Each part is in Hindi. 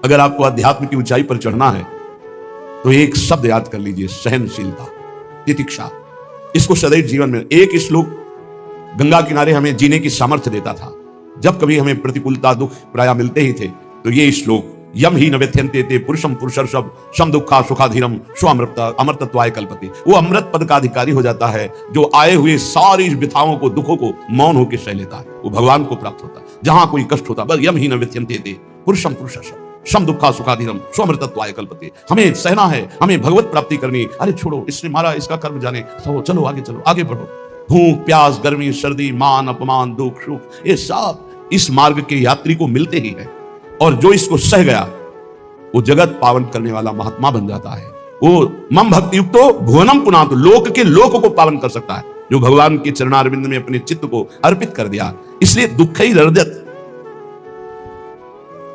अगर आपको अध्यात्म की ऊंचाई पर चढ़ना है तो एक शब्द याद कर लीजिए, सहनशीलता, तितिक्षा। इसको सदैव जीवन में, एक श्लोक गंगा किनारे हमें जीने की सामर्थ्य देता था। जब कभी हमें प्रतिकूलता दुख प्राय मिलते ही थे तो ये श्लोक, यम ही न व्यथ्यन्ते ते पुरुषम पुरुषर्षभ सम दुःखा सुखाधीरम स्व अमृतत्वाय कल्पते। वो अमृत पद का अधिकारी हो जाता है जो आए हुए सारी व्यथाओं को, दुखों को मौन होकर सह लेता है, वो भगवान को प्राप्त होता है। जहां कोई कष्ट होता, बस यम ही न व्यथ्यन्ते ते पुरुषम पुरुषर्षभ सम दुःखा सुखाधीरम स्व अमृतत्वाय कल्पते। हमें सहना है, हमें भगवत प्राप्ति करनी। अरे छोड़ो, इसने मारा, इसका कर्म जाने, तो चलो आगे, चलो आगे बढ़ो। भूख प्यास गर्मी सर्दी मान अपमान दुख सुख, ये सब इस मार्ग के यात्री को मिलते ही है। और जो इसको सह गया वो जगत पावन करने वाला महात्मा बन जाता है। वो मम भक्ति युक्तो भुवनम पुनातु, लोक के लोक को पावन कर सकता है जो भगवान के चरणारविंद में अपने चित्त को अर्पित कर दिया। इसलिए दुख ही हृदयत,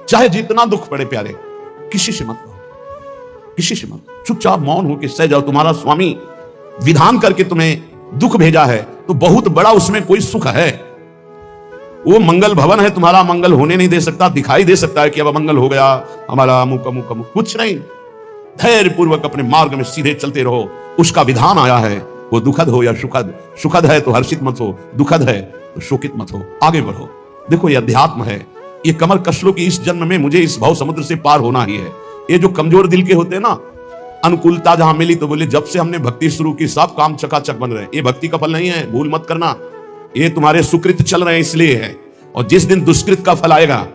चाहे जितना दुख पड़े प्यारे, किसी से मत कहो, किसी से मत, चुपचाप मौन होकर सह जाओ। तुम्हारा स्वामी विधान करके तुम्हें दुख भेजा है तो बहुत बड़ा उसमें कोई सुख है। वो मंगल भवन है, तुम्हारा मंगल होने नहीं दे सकता। दिखाई दे सकता है कि अब मंगल हो गया हमारा, अमुक अमुक अमुक, कुछ नहीं। धैर्य पूर्वक अपने मार्ग में सीधे चलते रहो। उसका विधान आया है, वो दुखद हो या सुखद, सुखद है तो हर्षित मत हो, दुखद है तो शोकित मत हो, आगे बढ़ो। देखो ये अध्यात्म है, ये कमर कस लो कि इस जन्म में मुझे इस भव समुद्र से पार होना ही है। ये जो कमजोर दिल के होते हैं ना, अनुकूलता जहां मिली तो बोले जब से हमने भक्ति शुरू की सब काम चकाचक बन रहे हैं। ये भक्ति का फल नहीं है, भूल मत करना। ये तुम्हारे सुकृत चल रहे हैं इसलिए है। और जिस दिन दुष्कृत का फल आएगा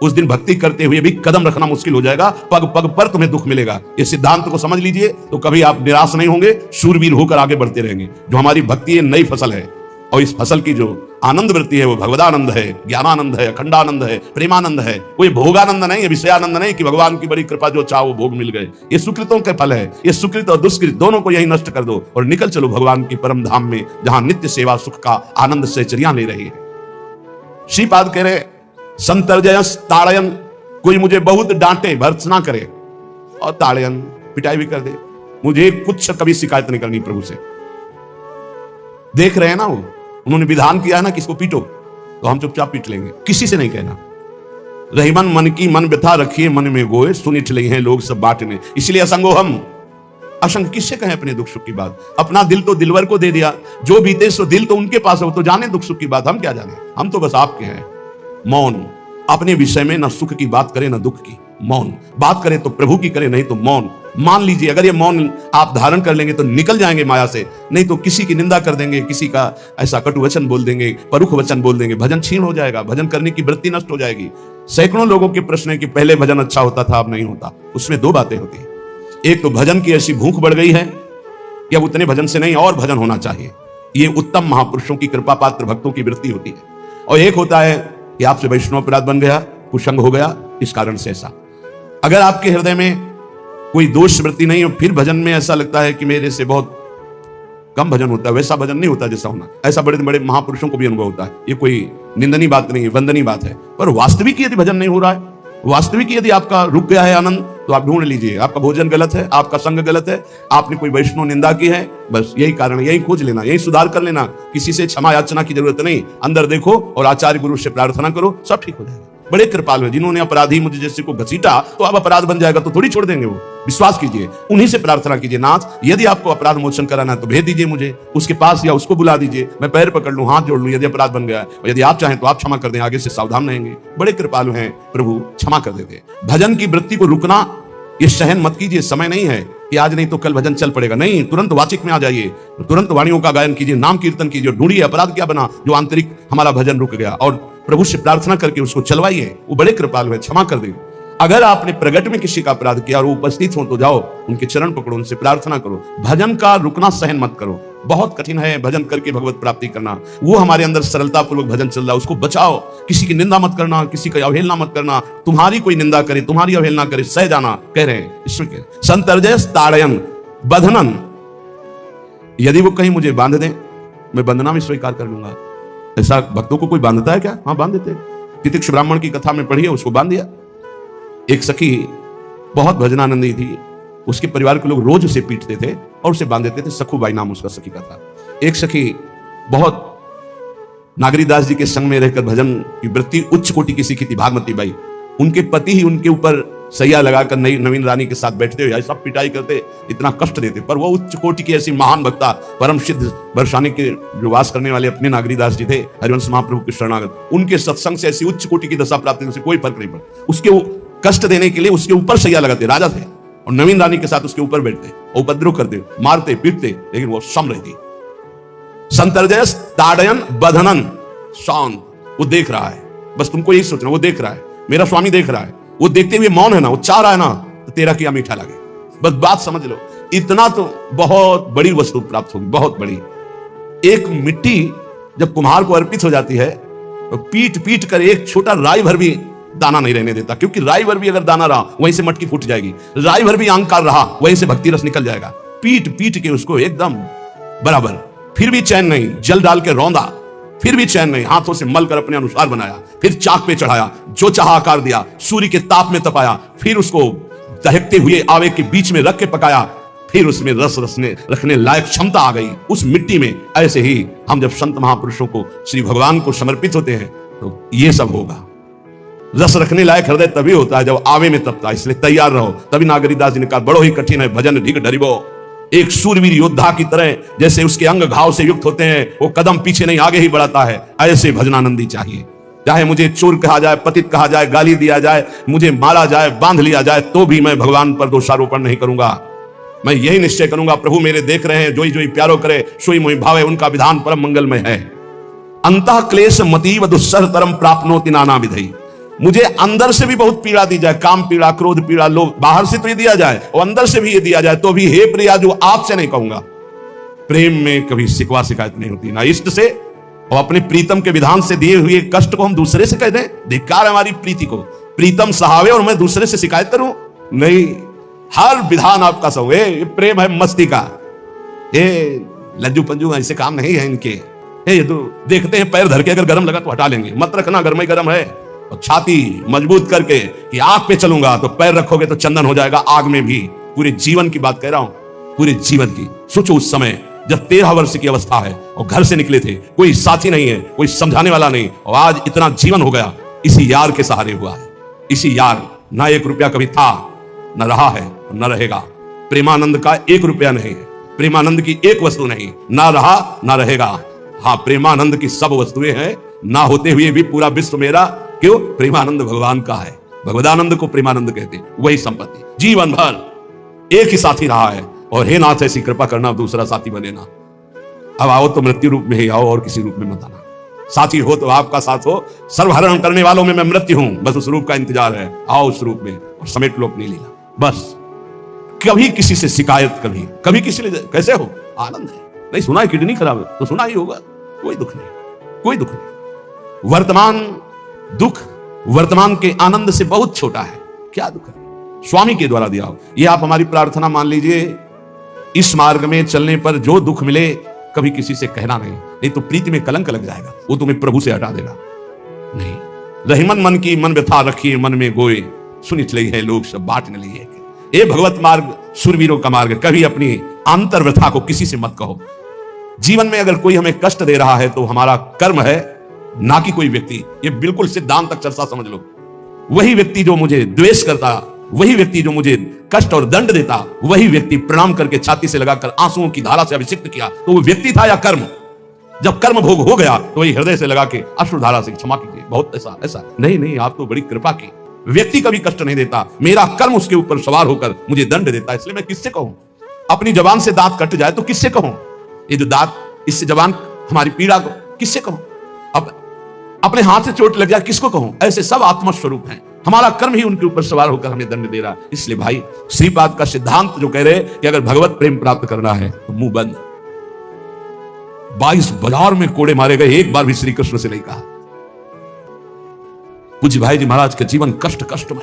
उस दिन भक्ति करते हुए भी कदम रखना मुश्किल हो जाएगा, पग पग पर तुम्हें दुख मिलेगा। ये सिद्धांत को समझ लीजिए तो कभी आप निराश नहीं होंगे, शूरवीर होकर आगे बढ़ते रहेंगे। जो हमारी भक्ति है नई फसल है, और इस फसल की जो आनंद वृत्ति है वो भगवदानंद है, ज्ञानानंद है, अखंडानंद है, प्रेमानंद है। कोई भोगानंद नहीं है, विषयानंद नहीं कि भगवान की बड़ी कृपा जो चाहो भोग मिल गए। ये सुकृतों के फल है। ये सुकृत और दुष्कृत दोनों को यही नष्ट कर दो और निकल चलो भगवान की परम धाम में, जहां नित्य सेवा सुख का आनंद से चरियां ले रही है। श्रीपाद कह रहे संतर्जयस ताड़यन, कोई मुझे बहुत डांटे भर्त्सना करे और ताड़यन पिटाई भी कर दे, मुझे कुछ कभी शिकायत नहीं करनी प्रभु से। देख रहे हैं ना, वो उन्होंने विधान किया है ना कि इसको पीटो, तो हम चुपचाप पीट लेंगे, किसी से नहीं कहना। रहीमन मन की मन व्यथा रखिए मन में गोए, सुन चले हैं लोग सब बांटने। इसलिए असंगो हम, असंग किससे कहें अपने दुख सुख की बात। अपना दिल तो दिलवर को दे दिया, जो बीते सो दिल तो उनके पास है, वो तो जाने दुख सुख की बात, हम क्या जाने, हम तो बस आपके हैं। मौन, अपने विषय में ना सुख की बात करें ना दुख की, मौन बात करें तो प्रभु की करें, नहीं तो मौन। मान लीजिए अगर ये मौन आप धारण कर लेंगे तो निकल जाएंगे माया से, नहीं तो किसी की निंदा कर देंगे, किसी का ऐसा कटु वचन बोल देंगे, परुख वचन बोल देंगे, भजन छीन हो जाएगा, भजन करने की वृत्ति नष्ट हो जाएगी। सैकड़ों लोगों के प्रश्न है कि पहले भजन अच्छा होता था अब नहीं होता। उसमें दो बातें होती है, एक तो भजन की ऐसी भूख बढ़ गई है कि अब उतने भजन से नहीं और भजन होना चाहिए, ये उत्तम महापुरुषों की कृपा पात्र भक्तों की वृत्ति होती है। और एक होता है कि आपसे वैष्णव अपराध बन गया, कुसंग हो गया, इस कारण से ऐसा। अगर आपके हृदय में कोई दोष वृत्ति नहीं हो, फिर भजन में ऐसा लगता है कि मेरे से बहुत कम भजन होता है, वैसा भजन नहीं होता जैसा होना। ऐसा बड़े बड़े महापुरुषों को भी अनुभव होता है। ये कोई निंदनीय बात नहीं है, वंदनीय बात है। पर वास्तविक यदि भजन नहीं हो रहा है, वास्तविक यदि आपका रुक गया है आनंद, तो आप ढूंढ लीजिए आपका भोजन गलत है, आपका संग गलत है, आपने कोई वैष्णव निंदा की है, बस यही कारण, यही खोज लेना, यही सुधार कर लेना। किसी से क्षमा याचना की जरूरत नहीं, अंदर देखो और आचार्य गुरु से प्रार्थना करो, सब ठीक हो जाएगा। बड़े कृपालु हैं, जिन्होंने अपराधी मुझे जैसे को घसीटा तो अब अपराध बन जाएगा तो थोड़ी छोड़ देंगे वो। विश्वास कीजिए, उन्हीं से प्रार्थना कीजिए, नाथ यदि आपको अपराध मोचन कराना है तो भेज दीजिए मुझे उसके पास, या उसको बुला दीजिए, मैं पैर पकड़ लूं, हाथ जोड़ लूं यदि अपराध बन गया है। और यदि आप चाहें तो आप क्षमा कर दें, आगे से सावधान रहेंगे। बड़े कृपालु हैं प्रभु, क्षमा कर देते। भजन की वृत्ति को रुकना, ये सहन मत कीजिए। समय नहीं है कि आज नहीं तो कल भजन चल पड़ेगा, नहीं, तुरंत वाचिक में आ जाइए, तुरंत वाणियों का गायन कीजिए, नाम कीर्तन कीजिए, ढूंढिए अपराध क्या बना जो आंतरिक हमारा भजन रुक गया, और प्रभु से प्रार्थना करके उसको चलवाइए। वो बड़े कृपालु है, क्षमा कर देंगे। अगर आपने प्रगट में किसी का अपराध किया और वो उपस्थित हो तो जाओ उनके चरण पकड़ो, उनसे प्रार्थना करो। भजन का रुकना सहन मत करो, बहुत कठिन है भजन करके भगवत प्राप्ति करना। वो हमारे अंदर सरलता पूर्वक भजन चल रहा है, उसको बचाओ। किसी की निंदा मत करना, किसी का अवहेलना मत करना। तुम्हारी कोई निंदा करे, तुम्हारी अवहेलना करे, सह जाना, कह रहे हैं ईश्वर के। संतर्जयस ताड़यन बंधनन, यदि वो कहीं मुझे बांध दें मैं बंधना भी स्वीकार कर लूंगा। ऐसा भक्तों को कोई बांधता है क्या? हाँ बांध देते। तितिक्ष ब्राह्मण की कथा में पढ़िए, उसको बांध दिया। एक सखी बहुत भजनानंदी थी, उसके परिवार के लोग रोज उसे पीटते थे और उसे बांध देते थे। सखूबाई नाम उसका सखी का था। एक सखी बहुत नागरीदास जी के संग में रहकर भजन की वृत्ति उच्च कोटि की सीखी थी, भागमती बाई। उनके पति ही उनके ऊपर सैया लगाकर नई नवीन रानी के साथ बैठते हुए सब पिटाई करते, इतना कष्ट देते, पर वो उच्च कोटि की ऐसी महान भक्ता परम सिद्ध बरसाने के जो वास करने वाले अपने नागरीदास जी थे, हरिवंश महाप्रभु के शरणागत, उनके सत्संग से ऐसी उच्च कोटि की दशा प्राप्त होने से कोई फर्क नहीं पड़ता। उसके कष्ट देने के लिए उसके ऊपर सैया लगाते, राजा थे, और नवीन रानी के साथ उसके ऊपर बैठते, उपद्रव करते, मारते पीटते, लेकिन वो सम रहती। संतर्जयस ताड़यन बधनन शांत, वो देख रहा है, बस तुमको यही सोचना, वो देख रहा है, मेरा स्वामी देख रहा है, वो देखते हुए मौन है ना, वो चाह रहा है ना, तो तेरा किया मीठा लगे, बस बात समझ लो। इतना तो बहुत बड़ी वस्तु प्राप्त होगी, बहुत बड़ी। एक मिट्टी जब कुम्हार को अर्पित हो जाती है तो पीट पीट कर एक छोटा राई भर भी दाना नहीं रहने देता, क्योंकि राई भर भी अगर दाना रहा वहीं से मटकी फूट जाएगी, राई भर भी अहंकार रहा वहीं से भक्ति रस निकल जाएगा। पीट पीट के उसको एकदम बराबर, फिर भी चैन नहीं, जल डाल के रौंदा, फिर भी चैन नहीं, हाथों से मल कर अपने अनुसार बनाया, फिर चाक पे चढ़ाया, जो चाहा आकार दिया, सूर्य के ताप में तपाया, फिर उसको दहकते हुए आवे के बीच में रख के पकाया, फिर उसमें रस रखने लायक क्षमता आ गई उस मिट्टी में। ऐसे ही हम जब संत महापुरुषों को श्री भगवान को समर्पित होते हैं तो ये सब होगा। रस रखने लायक हृदय तभी होता है जब आवे में तपता है, इसलिए तैयार रहो। तभी नागरीदास जी ने कहा, बड़ो ही कठिन है भजन ढिग डरिबो। एक शूरवीर योद्धा की तरह जैसे उसके अंग घाव से युक्त होते हैं, वो कदम पीछे नहीं आगे ही बढ़ाता है, ऐसे भजनानंदी चाहिए। चाहे मुझे चोर कहा जाए, पतित कहा जाए, गाली दिया जाए, मुझे मारा जाए, बांध लिया जाए, तो भी मैं भगवान पर दोषारोपण नहीं करूंगा। मैं यही निश्चय करूंगा, प्रभु मेरे देख रहे हैं, जोई जोई प्यारो करे सोई मोहि भावे, उनका विधान परम मंगलमय है। अंतः क्लेश मतीव दुस्सह तरम प्राप्नोति नाना विधि। मुझे अंदर से भी बहुत पीड़ा दी जाए, काम पीड़ा, क्रोध पीड़ा, लोभ, बाहर से तो ये दिया जाए और अंदर से भी ये दिया जाए, तो भी हे प्रिया जो आपसे नहीं कहूंगा। प्रेम में कभी शिकवा शिकायत नहीं होती, ना इष्ट से और अपने प्रीतम के विधान से दिए हुए कष्ट को हम दूसरे से कह दें। धिक्कार हमारी प्रीति को, प्रीतम सहावे और मैं दूसरे से शिकायत करूं, नहीं। हर विधान आपका सब, ये प्रेम है मस्ती का, ये लज्जू पंजू ऐसे काम नहीं है इनके। ये तो देखते हैं पैर धर के अगर गर्म लगा तो हटा लेंगे, मत रखना गर्म ही गर्म है। और छाती मजबूत करके कि आग पे चलूंगा तो पैर रखोगे तो चंदन हो जाएगा आग में भी। पूरे जीवन की बात कह रहा हूं, पूरे जीवन की। सोचो उस समय जब 13 वर्ष की अवस्था है और घर से निकले थे, कोई साथी नहीं है, कोई समझाने वाला नहीं, और आज इतना जीवन हो गया इसी यार के सहारे हुआ है। इसी यार, ना 1 रुपया कभी था, न रहा है, न रहेगा। प्रेमानंद का 1 रुपया नहीं है, प्रेमानंद की एक वस्तु नहीं, ना रहा ना रहेगा। हाँ, प्रेमानंद की सब वस्तुएं हैं, ना होते हुए भी पूरा विश्व मेरा। क्यों? प्रेमानंद भगवान का है, भगवदानंद को प्रेमानंद कहते हैं। वही संपत्ति जीवन भर एक ही साथी रहा है, और हे नाथ ऐसी कृपा करना दूसरा साथी बने ना। अब आओ तो मृत्यु रूप में ही आओ, और किसी रूप में मत आना। साथी हो तो आपका साथ हो, सर्वहरण करने वालों में मैं मृत्यु हूं, बस उस रूप का इंतजार है। आओ उस रूप में और समेट लो अपनी लीला। बस कभी किसी से शिकायत, कभी किसी लिए कैसे हो, आनंद है। नहीं सुना है किडनी खराब है तो सुना ही होगा, कोई दुख नहीं, कोई दुख नहीं। वर्तमान दुख वर्तमान के आनंद से बहुत छोटा है। क्या दुख है? स्वामी के द्वारा दिया हो। ये आप हमारी प्रार्थना मान लीजिए, इस मार्ग में चलने पर जो दुख मिले कभी किसी से कहना नहीं तो प्रीति में कलंक लग जाएगा, वो तुम्हें प्रभु से हटा देगा। नहीं, रहीमन मन की मन व्यथा रखिए मन में गोए, सुनिच लई है लोग सब बाट न लिए। ये भगवत मार्ग सुरवीरों का मार्ग है। कभी अपनी आंतर व्यथा को किसी से मत कहो। जीवन में अगर कोई हमें कष्ट दे रहा है तो हमारा कर्म है, ना कि कोई व्यक्ति। ये बिल्कुल सिद्धांत तक चर्चा समझ लो। वही व्यक्ति जो मुझे द्वेष करता, वही व्यक्ति जो मुझे कष्ट और दंड देता, वही व्यक्ति प्रणाम करके छाती से लगाकर आंसुओं की धारा से अभिषिक्त किया, तो वो व्यक्ति था या कर्म? जब कर्म भोग हो गया तो वही हृदय से लगा के अश्रुधारा से क्षमा कीजिए, बहुत ऐसा नहीं, आप तो बड़ी कृपा की। व्यक्ति कभी कष्ट नहीं देता, मेरा कर्म उसके ऊपर सवार होकर मुझे दंड देता है। इसलिए मैं किससे कहूं? अपनी जबान से दांत कट जाए तो किससे कहूं? ये जो दांत, इससे जबान हमारी पीड़ा को किससे कहूं? अब अपने हाथ से चोट लग जाए किसको कहूं? ऐसे सब आत्मा स्वरूप हैं, हमारा कर्म ही उनके ऊपर सवार होकर हमें दंड दे रहा है। इसलिए भाई, श्रीपाद का सिद्धांत जो कह रहे कि अगर भगवत प्रेम प्राप्त करना है तो मुंह बंद। 22 बाजार में कोड़े मारे गए, एक बार भी श्री कृष्ण से नहीं कहा। पूज्य भाई जी महाराज का जीवन कष्ट में,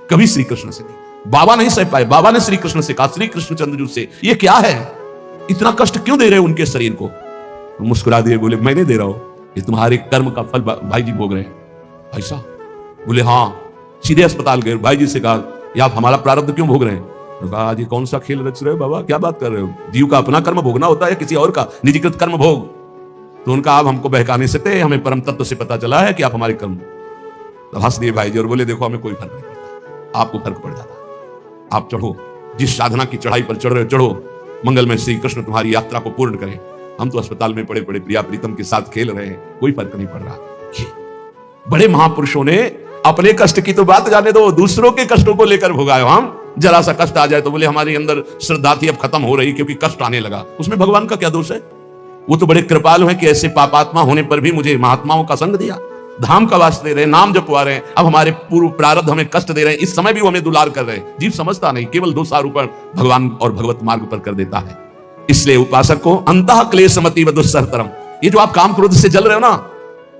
कभी श्री कृष्ण से नहीं। बाबा नहीं सह पाए, बाबा ने श्री कृष्ण से कहा, श्री कृष्ण चंद्र जी से, ये क्या है, इतना कष्ट क्यों दे रहे हो उनके शरीर को? तो मुस्कुरा दिए, बोले मैं नहीं दे रहा हूं, ये तुम्हारे कर्म का फल भाई जी भोग रहे हैं। भाई साहब बोले हाँ। सीधे अस्पताल गए, भाई जी से कहा, ये आप हमारा प्रारब्ध क्यों भोग रहे हैं? तो कहा, आज ये कौन सा खेल रच रहे हो बाबा, क्या बात कर रहे हो? जीव का अपना कर्म भोगना होता है, किसी और का निजीकृत कर्म भोग? तो उनका आप हमको बहकाने से थे, हमें परम तत्व से पता चला है कि आप हमारे कर्म। तो हंस दिए भाई जी और बोले, देखो हमें कोई फर्क नहीं पड़ता, आपको फर्क पड़ जाता। आप चढ़ो, जिस साधना की चढ़ाई पर चढ़ रहे हो चढ़ो, मंगलमय श्री कृष्ण तुम्हारी यात्रा को पूर्ण करें। हम तो अस्पताल में पड़े पड़े प्रिया प्रीतम के साथ खेल रहे हैं, कोई फर्क नहीं पड़ रहा। बड़े महापुरुषों ने अपने कष्ट की तो बात जाने दो, दूसरों के कष्टों को लेकर भोगाए। हम जरा सा कष्ट आ जाए तो बोले हमारे अंदर श्रद्धा थी अब खत्म हो रही क्योंकि कष्ट आने लगा। उसमें भगवान का क्या दोष है? वो तो बड़े कृपालु हैं कि ऐसे पापात्मा होने पर भी मुझे महात्माओं का संग दिया, धाम का वास दे रहे हैं, नाम जपवा रहे हैं। अब हमारे पूर्व प्रारब्ध हमें कष्ट दे रहे हैं, इस समय भी वो हमें दुलार कर रहे हैं। जीव समझता नहीं, केवल दोषारोपण भगवान और भगवत मार्ग पर कर देता है। इसलिए उपासक को अंतः क्लेशमति व दुस्सहतरम, ये जो आप काम क्रोध से जल रहे हो ना,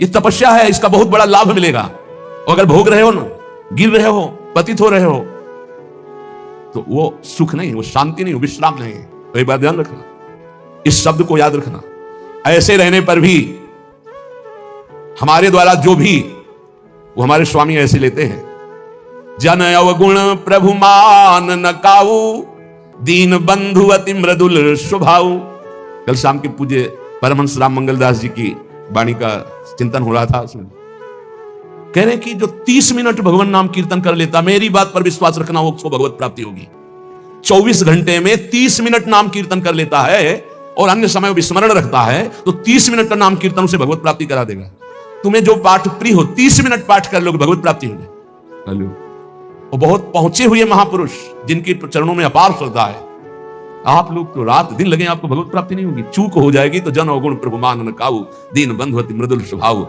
ये तपस्या है, इसका बहुत बड़ा लाभ मिलेगा। और अगर भोग रहे हो ना, गिर रहे हो, पतित हो रहे हो, तो वो सुख नहीं, वो शांति नहीं, वो विश्राम नहीं है। तो एक बात ध्यान रखना, इस शब्द को याद रखना। ऐसे रहने पर भी हमारे द्वारा जो भी, वो हमारे स्वामी ऐसे लेते हैं, जन अवगुण प्रभु मान न काऊ, दीन बंधु अति मृदुल स्वभाव। कल शाम के पूज्य परमहंस राम मंगलदास जी की वाणी का चिंतन हो रहा था, उसमें कह रहे कि जो 30 मिनट भगवान नाम कीर्तन कर लेता, मेरी बात पर विश्वास रखना, उसको भगवत प्राप्ति होगी। 24 घंटे में 30 मिनट नाम कीर्तन कर लेता है और अन्य समय विस्मरण रखता है, तो 30 मिनट का नाम कीर्तन उसे भगवत प्राप्ति करा देगा। तुम्हें जो पाठ प्रिय हो, 30 मिनट पाठ कर लो, भगवत प्राप्ति हो जाए। हेलो, और बहुत पहुंचे हुए महापुरुष जिनके चरणों में अपार श्रद्धा है, आप लोग तो रात दिन लगे, आपको भगवत प्राप्ति नहीं होगी। चूक हो जाएगी तो जन अवगुण प्रभु मान न काऊ, दीन बंधु अति मृदुल स्वभाव।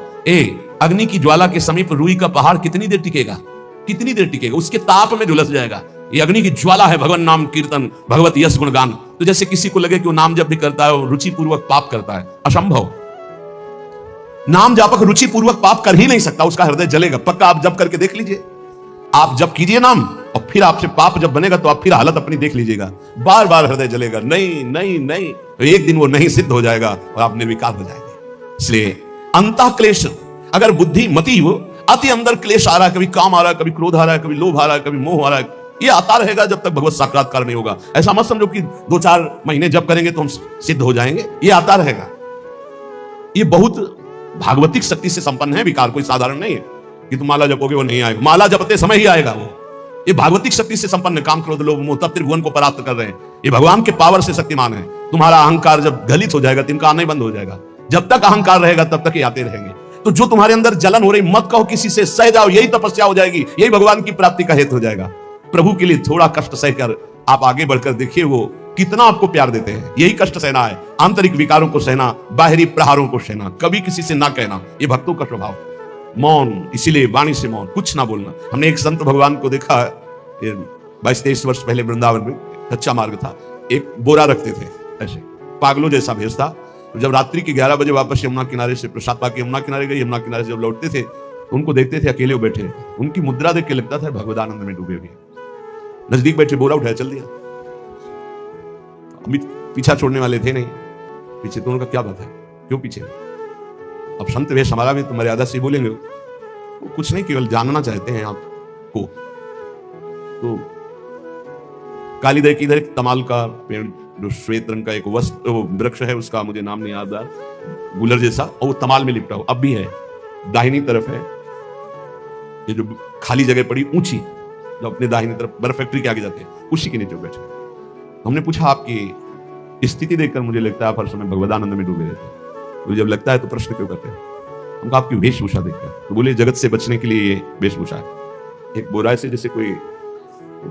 अग्नि की ज्वाला के समीप रुई का पहाड़ कितनी देर टिकेगा? कितनी देर टिकेगा? उसके ताप में झुलस जाएगा। ये अग्नि की ज्वाला है भगवान नाम कीर्तन, भगवत यश गुणगान। तो जैसे किसी को लगे कि वो नाम जप भी करता है, रुचि पूर्वक पाप करता है, असंभव। नाम जापक रुचि पूर्वक पाप कर ही नहीं सकता, उसका हृदय जलेगा। पक्का आप जप करके देख लीजिए, आप जप कीजिए नाम, और फिर आपसे पाप जब बनेगा तो आप फिर हालत अपनी देख लीजिएगा, बार बार हृदय जलेगा, नहीं नहीं नहीं। तो एक दिन वो नहीं सिद्ध हो जाएगा और आप निर्विकार हो जाएंगे। इसलिए अंतः क्लेश, अगर बुद्धि मति हो, अति अंदर क्लेश आ रहा है, कभी काम आ रहा है, कभी क्रोध आ रहा है, कभी लोभ आ रहा है, कभी मोह आ रहा है, ये आता रहेगा जब तक भगवत साक्षात्कार नहीं होगा। ऐसा मत समझो कि 2-4 महीने जप करेंगे तो हम सिद्ध हो जाएंगे, ये आता रहेगा। ये बहुत भागवतिक शक्ति से संपन्न है विकार, कोई साधारण नहीं है कि तुम माला जपोगे वो नहीं आएगा, माला जपते समय ही आएगा वो। ये भागवतिक शक्ति से संपन्न, काम क्रोध लोभ मोह तब त्रिभुवन को परास्त कर रहे हैं। ये भगवान के पावर से शक्तिमान है। तुम्हारा अहंकार जब गलित हो जाएगा तो इनका आना ही बंद हो जाएगा। जब तक अहंकार रहेगा तब तक ये आते रहेंगे। तो जो तुम्हारे अंदर जलन हो रही, मत कहो किसी से, सह जाओ, यही तपस्या हो जाएगी, यही भगवान की प्राप्ति का हेतु हो जाएगा। प्रभु के लिए थोड़ा कष्ट सहकर आप आगे बढ़कर देखिए वो कितना आपको प्यार देते हैं। यही कष्ट सहना है, आंतरिक विकारों को सहना, बाहरी प्रहारों को सहना, कभी किसी से ना कहना, ये भक्तों का स्वभाव। मौन, इसीलिए वाणी से मौन, कुछ ना बोलना। हमने एक संत भगवान को देखा, 22-23 वर्ष पहले वृंदावन में, कच्चा मार्ग था, एक बोरा रखते थे, ऐसे पागलों जैसा भेष था। जब रात्रि के 11 बजे वापस यमुना किनारे से प्रसाद पाके यमुना किनारे गए, यमुना किनारे से जब लौटते थे उनको देखते थे अकेले बैठे, उनकी मुद्रा देख के लगता था भगवदानंद में डूबे हुए। नजदीक बैठे, बोरा उठाया, चल दिया। पीछा छोड़ने वाले थे नहीं, पीछे तो उनका क्या बात है, क्यों पीछे? अब संत वेश हमारा भी तो मर्यादा से बोलेंगे, वो कुछ नहीं, केवल जानना चाहते हैं आपको। तो कालीदय की इधर एक तमाल का पेड़, जो श्वेत रंग का एक वृक्ष है, उसका मुझे नाम नहीं याद आ, गुलर जैसा, और वो तमाल में लिपटा हुआ अब भी है। दाहिनी तरफ है ये जो खाली जगह पड़ी ऊंची, जो अपने दाहिनी तरफ बर्फ फैक्ट्री के आगे जाते हैं, उसी के नीचे बैठे। हमने पूछा आपकी स्थिति देखकर मुझे लगता है आप हर समय भगवदानंद में डूबे रहते हैं। तो जब लगता है तो प्रश्न क्यों करते हैं? हमको आपकी वेशभूषा देखकर, तो बोले जगत से बचने के लिए ये वेशभूषा है। एक बोरा से, जैसे कोई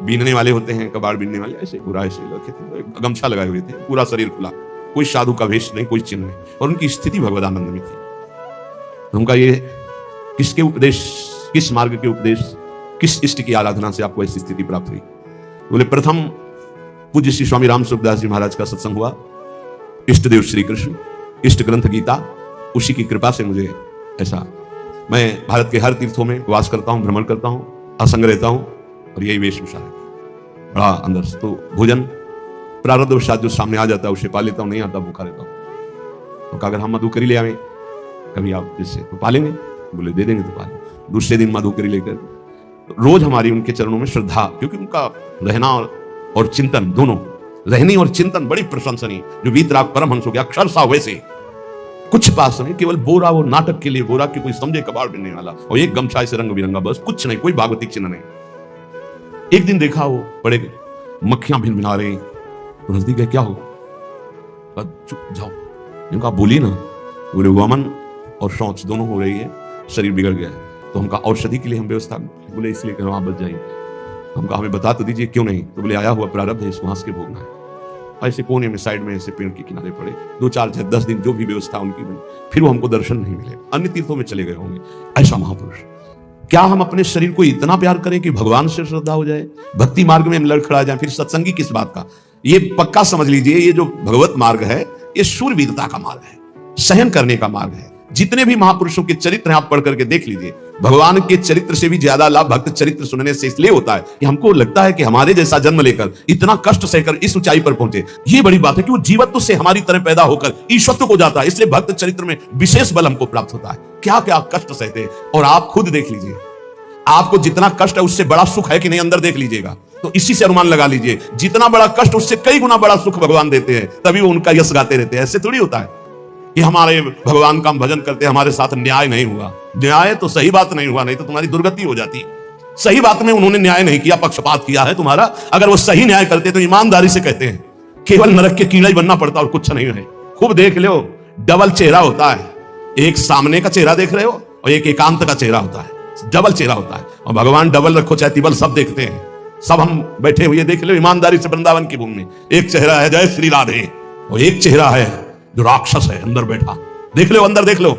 बीनने वाले होते हैं, कबाड़ बीनने वाले, ऐसे बोरा से रखे थे, एक गमछा लगाए हुए थे, पूरा शरीर खुला, कोई साधु का वेश नहीं, कोई चिन्ह नहीं, और उनकी स्थिति भगवदानंद में थी। तो उनका ये किसके उपदेश, किस मार्ग के उपदेश, किस इष्ट की आराधना से आपको ऐसी स्थिति प्राप्त हुई? बोले प्रथम पूज्य श्री स्वामी राम सुखदास जी महाराज का सत्संग हुआ, इष्ट देव श्री कृष्ण, इष्ट ग्रंथ गीता, उसी की कृपा से मुझे ऐसा, मैं भारत के हर तीर्थों में वास करता हूं, भ्रमण करता हूं, असंग रहता हूं, और यही वेशभूषा है बड़ा अंदर से। तो भोजन प्रारब्धवशात जो सामने आ जाता है उसे पा लेता हूं, नहीं आता भूखा रहता हूं। तो अगर हम मधुकरी ले आवे कभी आप जिससे, तो पालेंगे? बोले दे देंगे, तो पालेंगे। दूसरे दिन मधुकरी लेकर, रोज हमारी उनके चरणों में श्रद्धा, क्योंकि उनका रहना और चिंतन, दोनों रहनी और चिंतन बड़ी प्रशंसनीय। जो वीतराग परमहंस हो गया, अक्षर सा वैसे, कुछ पास नहीं, केवल बोरा, वो नाटक के लिए बोरा की कोई समझे कबाड़ बिनने वाला, और एक गमछा से रंग बिरंगा, बस कुछ नहीं, कोई भागवतिक चिन्ह नहीं। एक दिन देखा वो बड़े मक्खियां भिनभिना रही, तो नजदीक गए, क्या हो? चुप जाओ। इनका बोली ना, बोले वमन और शौच दोनों हो रही है, शरीर बिगड़ गया है, तो हमका औषधि के लिए हम व्यवस्था, बोले इसलिए कि वहां बच जाएंगे। हमका हमें बता तो दीजिए क्यों नहीं? तो बोले आया हुआ प्रारब्ध है, इसको हंस के भोगना है। ऐसे कोने में साइड में ऐसे पेड़ के किनारे पड़े 2-4-10 दिन जो भी व्यवस्था उनकी बनी, फिर वो हमको दर्शन नहीं मिले, अन्य तीर्थों में चले गए होंगे। ऐसा महापुरुष। क्या हम अपने शरीर को इतना प्यार करें कि भगवान से श्रद्धा हो जाए, भक्ति मार्ग में हम लड़खड़ा जाए? फिर सत्संगी किस बात का? ये पक्का समझ लीजिए, ये जो भगवत मार्ग है ये शूरवीरता का मार्ग है, सहन करने का मार्ग है। जितने भी महापुरुषों के चरित्र हैं आप पढ़ करके देख लीजिए, भगवान के चरित्र से भी ज्यादा लाभ भक्त चरित्र सुनने से इसलिए होता है कि हमको लगता है कि हमारे जैसा जन्म लेकर इतना कष्ट सहकर इस ऊंचाई पर पहुंचे। ये बड़ी बात है कि वो जीवत्व से हमारी तरह पैदा होकर ईश्वरत्व को जाता है, इसलिए भक्त चरित्र में विशेष बल हमको प्राप्त होता है। क्या क्या कष्ट सहते हैं, और आप खुद देख लीजिए, आपको जितना कष्ट है उससे बड़ा सुख है कि नहीं, अंदर देख लीजिएगा तो इसी से अनुमान लगा लीजिए। जितना बड़ा कष्ट उससे कई गुना बड़ा सुख भगवान देते हैं, तभी वो उनका यश गाते रहते हैं। ऐसे थोड़ी होता है कि हमारे भगवान का हम भजन करते, हमारे साथ न्याय नहीं हुआ। न्याय तो सही बात नहीं हुआ, नहीं तो तुम्हारी दुर्गति हो जाती। सही बात में उन्होंने न्याय नहीं किया, पक्षपात किया है तुम्हारा। अगर वो सही न्याय करते तो ईमानदारी से कहते हैं, केवल नरक के कीड़ा ही बनना पड़ता और कुछ नहीं है। खूब देख लो, डबल चेहरा होता है, एक सामने का चेहरा देख रहे हो और एक एकांत का चेहरा होता है, डबल चेहरा होता है। और भगवान डबल रखो चाहे तिबल, सब देखते हैं। सब हम बैठे हुए देख लो ईमानदारी से वृंदावन की भूमि में, एक चेहरा है जय श्री राधे, और एक चेहरा है जो राक्षस है अंदर बैठा। देख लो, अंदर देख लो,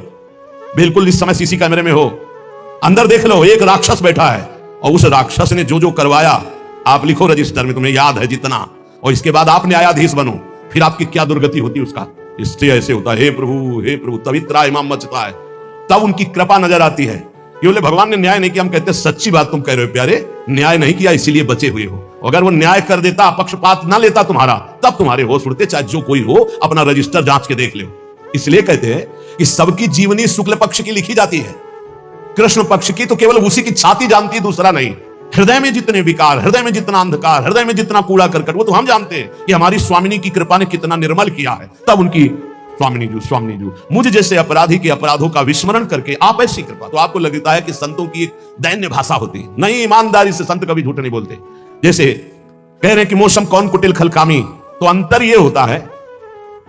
बिल्कुल इस समय सीसी कैमरे में हो, अंदर देख लो, एक राक्षस बैठा है। और उस राक्षस ने जो जो करवाया, आप लिखो रजिस्टर में, तुम्हें याद है जितना, और इसके बाद आप न्यायाधीश बनो, फिर आपकी क्या दुर्गति होती है उसका। इससे ऐसे होता है, हे प्रभु तभी त्राहि माम मचता है, तब उनकी कृपा नजर आती है। ये बोले भगवान ने न्याय नहीं किया, हम कहते हैं सच्ची बात तुम कह रहे हो प्यारे, न्याय नहीं किया इसीलिए बचे हुए हो। अगर वो न्याय कर देता, पक्षपात ना लेता तुम्हारा, तब तुम्हारे होश उड़ते, चाहे जो कोई हो, अपना रजिस्टर जांच के देख लो। इसलिए कहते हैं कि सबकी जीवनी शुक्ल पक्ष की लिखी जाती है, कृष्ण पक्ष की तो केवल उसी की छाती जानती है, दूसरा नहीं। हृदय में जितने विकार, हृदय में जितना अंधकार, हृदय में जितना कूड़ा करकट, वो तो हम जानते हैं कि हमारी स्वामिनी की कृपा ने कितना निर्मल किया है। तब उनकी स्वामिनी जू मुझ जैसे अपराधी के अपराधों का विस्मरण करके आप ऐसी कृपा, तो आपको लगता है कि संतों की एक दैन्य भाषा होती है। नहीं, ईमानदारी से संत कभी झूठ नहीं बोलते। जैसे कह रहे हैं कि मौसम कौन कुटिल खलकामी, तो अंतर यह होता है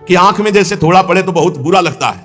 कि आंख में जैसे थोड़ा पड़े तो बहुत बुरा लगता है,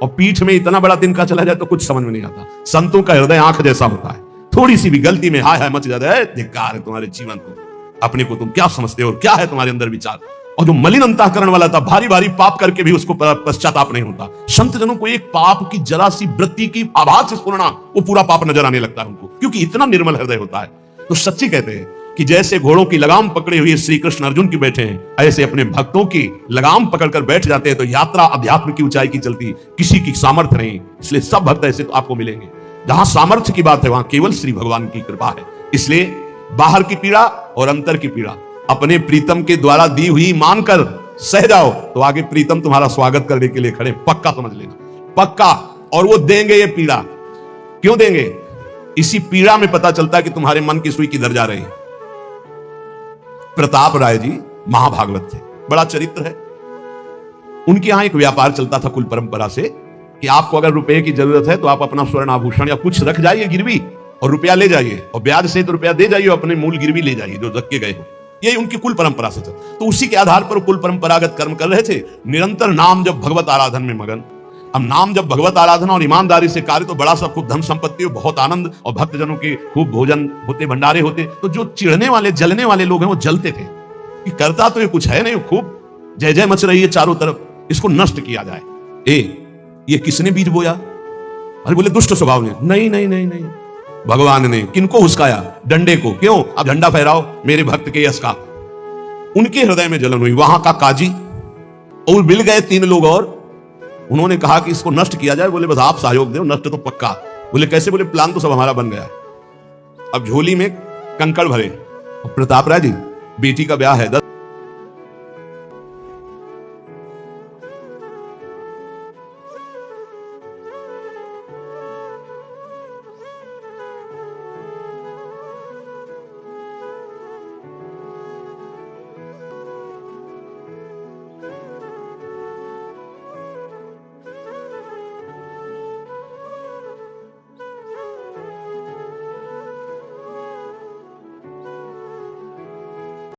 और पीठ में इतना बड़ा तिनका चला जाए तो कुछ समझ में नहीं आता। संतों का हृदय आंख जैसा होता है, थोड़ी सी भी गलती में हाय हाय मच जाता है, धिक्कार है तुम्हारे जीवन को, अपने को तुम क्या समझते हो, क्या है तुम्हारे अंदर विचार। और जो मलिन अंतःकरण वाला था, भारी भारी पाप करके भी उसको पश्चाताप नहीं होता। संत जनों को एक पाप की जरा सी वृत्ति की आभास से स्फुरना, वो पूरा पाप नजर आने लगता है उनको, क्योंकि इतना निर्मल हृदय होता है। तो सच्ची कहते हैं कि जैसे घोड़ों की लगाम पकड़े हुए श्री कृष्ण अर्जुन की बैठे हैं, ऐसे अपने भक्तों की लगाम पकड़कर बैठ जाते हैं, तो यात्रा अध्यात्म की ऊंचाई की चलती, किसी की सामर्थ्य नहीं। इसलिए सब भक्त ऐसे तो आपको मिलेंगे। जहां सामर्थ्य की बात है वहां केवल श्री भगवान की कृपा है। इसलिए बाहर की पीड़ा और अंतर की पीड़ा अपने प्रीतम के द्वारा दी हुई मानकर सह जाओ, तो आगे प्रीतम तुम्हारा स्वागत करने के लिए खड़े, पक्का समझ लेना, पक्का। और वो देंगे ये पीड़ा, क्यों देंगे? इसी पीड़ा में पता चलता है कि तुम्हारे मन की सुई किधर जा रही है। प्रताप राय जी महाभागवत थे, बड़ा चरित्र है। उनके यहां एक व्यापार चलता था कुल परंपरा से कि आपको अगर रुपए की जरूरत है तो आप अपना स्वर्ण आभूषण या कुछ रख जाइए गिरवी, और रुपया ले जाइए, और ब्याज से तो रुपया दे जाइए, अपने मूल गिरवी ले जाइए जो रख के गए हो। यही उनकी कुल परंपरा से था। तो उसी के आधार पर कुल परंपरागत कर्म कर रहे थे, निरंतर नाम जब भगवत आराधन में मगन। अब नाम जब भगवत आराधना और ईमानदारी से कार्य, तो बड़ा सा खूब धन संपत्ति, बहुत आनंद, और भक्तजनों के खूब भोजन होते, भंडारे होते। तो जो चिढ़ने वाले जलने वाले लोग हैं वो जलते थे कि करता तो ये कुछ है नहीं, खूब जय जय मच रही है चारों तरफ, इसको नष्ट किया जाए। ये किसने बीज बोया? अरे बोले दुष्ट स्वभाव ने। नहीं नहीं नहीं नहीं, भगवान ने। किनको हुस्काया? डंडे को। क्यों? अब झंडा फहराओ मेरे भक्त के यश का। उनके हृदय में जलन हुई। वहां का काजी और मिल गए 3 लोग, और उन्होंने कहा कि इसको नष्ट किया जाए। बोले बस आप सहयोग दो, नष्ट तो पक्का। बोले कैसे? बोले प्लान तो सब हमारा बन गया। अब झोली में कंकड़ भरे, प्रताप राय जी बेटी का ब्याह है,